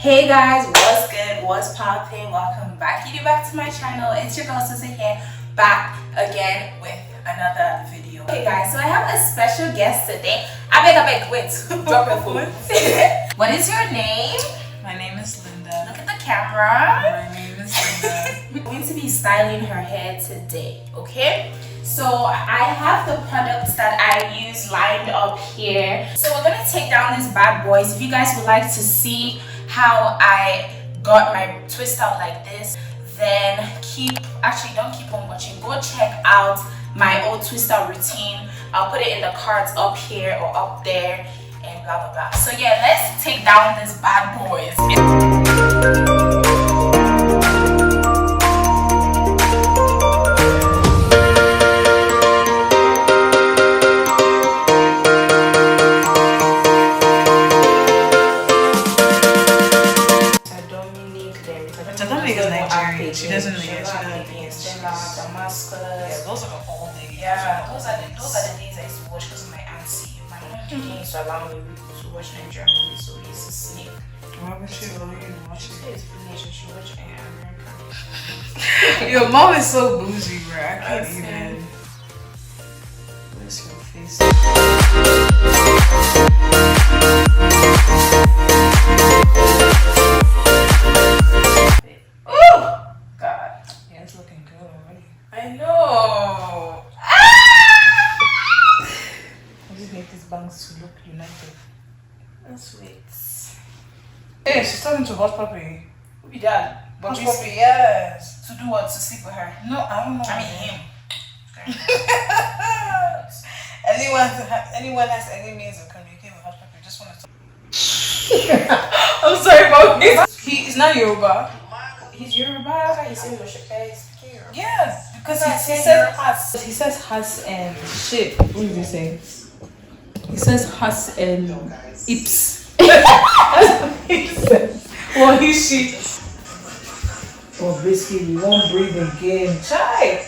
Hey guys, what's good, what's popping? Welcome back to my channel. It's your girl Sosé here, back again with another video. Okay guys, so I have a special guest today. I beg, wait, drop your phone. What is your name? My name is Linda. Look at the camera. My name is Linda. I'm going to be styling her hair today, okay? So I have the products that I use lined up here. So we're gonna take down these bad boys. If you guys would like to see how I got my twist out like this, then don't keep on watching. Go check out my old twist out routine. I'll put it in the cards up here or up there and blah blah blah. So yeah, let's take down these bad boys. She doesn't really get Damascus. Yeah, those are the old days. Yeah, those are the days I used to watch because of my auntie. My mom used to allow me to watch Nigerian movies, so we used to sneak. Why would she allow you to watch it? It's village, she watch American. Your mom is so bougie, bro. I can't even. Where's your face? I know. I just need these bangs to look united. That's sweet. Hey, she's talking to Hot Puppy. Who be that? Hot Puppy, yes. To do what? To sleep with her? No, I don't know. I mean him. Anyone has any means of communicating with Hot Puppy, just want to talk. I'm sorry about this. He is not Yoruba. He's Yoruba. I thought he said Yes, because he says has. He says has and shit. What did he say? He says has and ips. That's what he says. Well, she. Oh, basically, we won't breathe again. Try.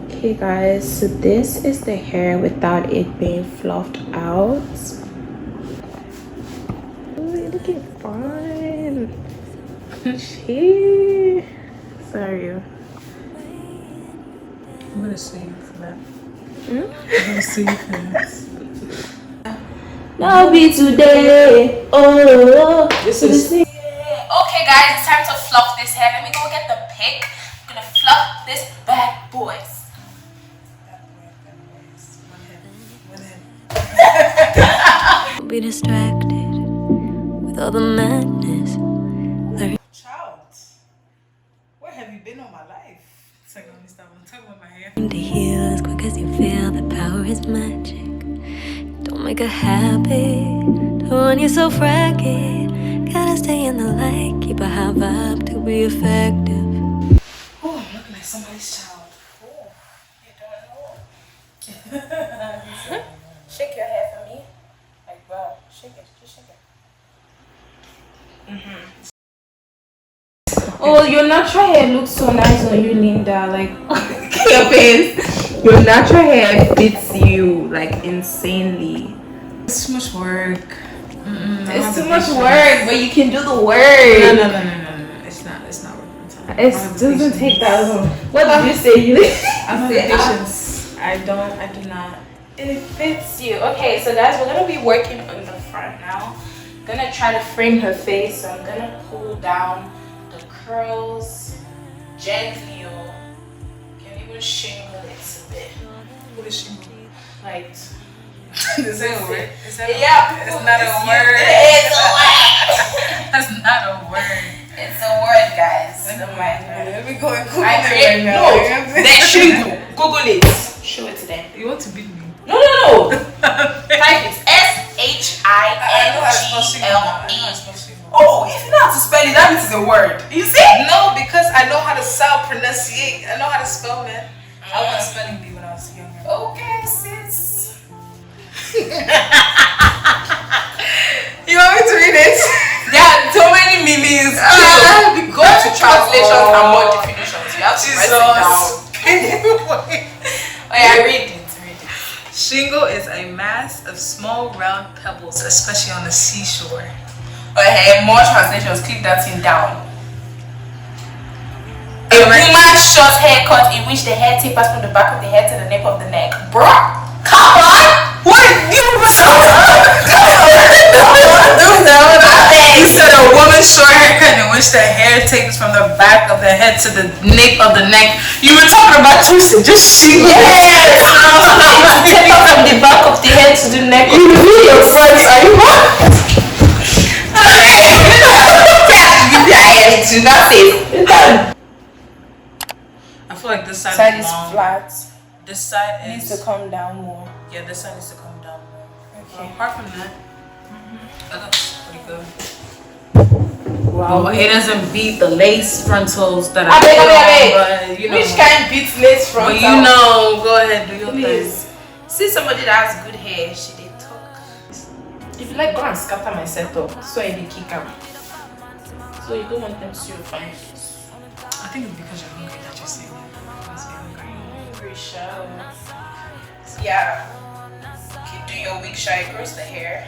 Okay guys, so this is the hair without it being fluffed out. Looking fine. Sorry. I'm gonna save you for that. I'm gonna save you for that. Now be today. Oh, this is. Okay, guys, it's time to fluff this hair. Let me go get the pick. I'm gonna fluff this bad boys. Don't be distracted with all the madness. Child, where have you been all my life? It's like, let me stop. I'm talking about my hair. To heal as quick as you feel the power is magic. Don't make a habit to run you so fragile. Gotta stay in the light, keep a high vibe to be effective. Oh, I'm looking like somebody's child. Oh, you don't know. Shake your hair for me. Like, bro, shake it. Just shake it. Oh, your natural hair looks so nice on you, Linda. Like, your face. Your natural hair fits you like insanely. It's too much work. It's too much work, but you can do the work. No. It's not worth my time. It doesn't take that long. What did you say? You I don't have patience. I do not. It fits you. Okay, so guys, we're gonna be working on the front now. Gonna try to frame her face, so I'm gonna pull down the curls gently. Can even shingle it a bit. What is she? Like, Is that a word? Is that yeah, it's not a word. It's a word. That's not a word. It's a word, guys. Let me go and Google I it create right now. no. Then shingle. Google it. Show it to them. You want to beat me? No. Type it. SHINGLE. Oh, if you know how to spell it, that means it's a word. You see? No, because I know how to pronunciate. I know how to spell, man. I went spelling bee when I was younger. Okay, sis. You want me to read it? There are so many memes. We go to translations and more definitions. You have to write it down. Can you wait? Oh yeah, read it. Shingle is a mass of small round pebbles, especially on the seashore. Okay, more translations. Click that thing down. A woman's short haircut in which the hair tapers from the back of the head to the nape of the neck. Bruh, come on! What? You said a woman's short haircut in which the hair tapers from the back of the head to the nape of the neck. You were talking about twisted, just shingle. Yes! Taper from the back of the head to the neck. You know your friends, are you what? I feel like this side is long. Flat. This side Needs to come down more. Yeah, this side needs to come down more. Okay. Apart from that, that looks pretty good. Wow. Well, it doesn't beat the lace frontals that I put on, beg. but you know. Which kind beats lace frontal? But you know, go ahead, do your thing. See somebody that has good hair, she did talk. If you like, go and scatter my setup. So I did kick out. So you don't want them to see your fine face. I think it's because you're hungry that you're saying that. Hungry show. Yeah. Keep doing your wig shy, grows the hair.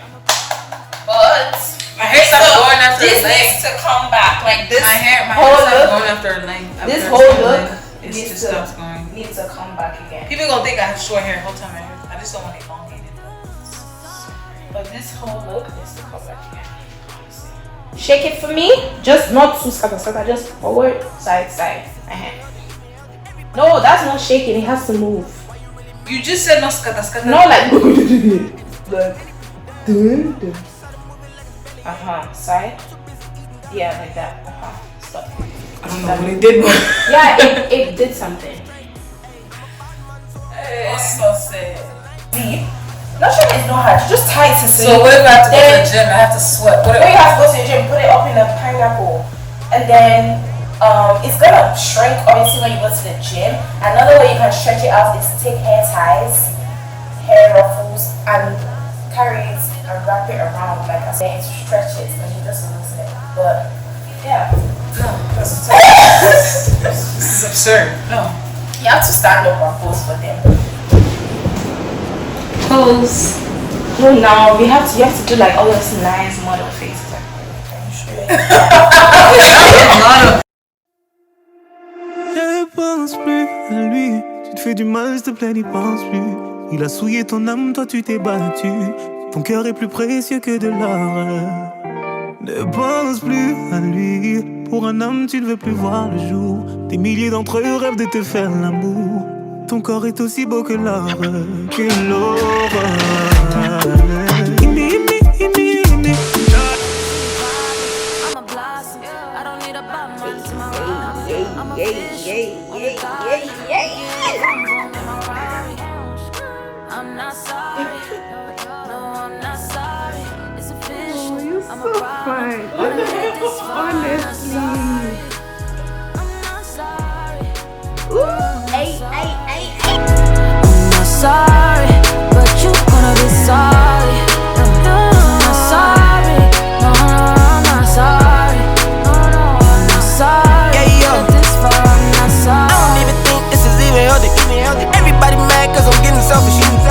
But my hair's not going after this her needs length. to come back like this. My hair's whole not look, going after her length. this whole look it needs just to stops going. needs to come back again. People gonna think I have short hair the whole time. I just don't want it elongated. But this whole look needs to come back again. Shake it for me. Just not too scatter, just forward, side, side. No, that's not shaking. It has to move. You just said no scatter. No, like side. Yeah, like that. Stop. I don't know what it did. Yeah, it did something. Sosé. Not sure it's not hard. Just tie it to sleep. So what if I have to go to the gym? I have to sweat. Then you have to go to the gym, put it up in a pineapple, and then it's gonna shrink obviously when you go to the gym. Another way you can stretch it out is take hair ties, hair ruffles, and carry it and wrap it around like I said, stretch it and you just loosen it. But yeah, no, This is absurd. No. you have to stand up and pose for them. Pose. No, now you have to do like all those nice model faces. Ne pense plus à lui. Tu te fais du mal, s'il te plaît, n'y pense plus. Il a souillé ton âme, toi tu t'es battu. Ton cœur est plus précieux que de l'or. Ne pense plus à lui. Pour un homme, tu ne veux plus voir le jour. Des milliers d'entre eux rêvent de te faire l'amour. Ton corps est aussi beau que l'or, que l'aurore. I'm not sorry. No, I'm not sorry. It's official. You're so fine. Honestly.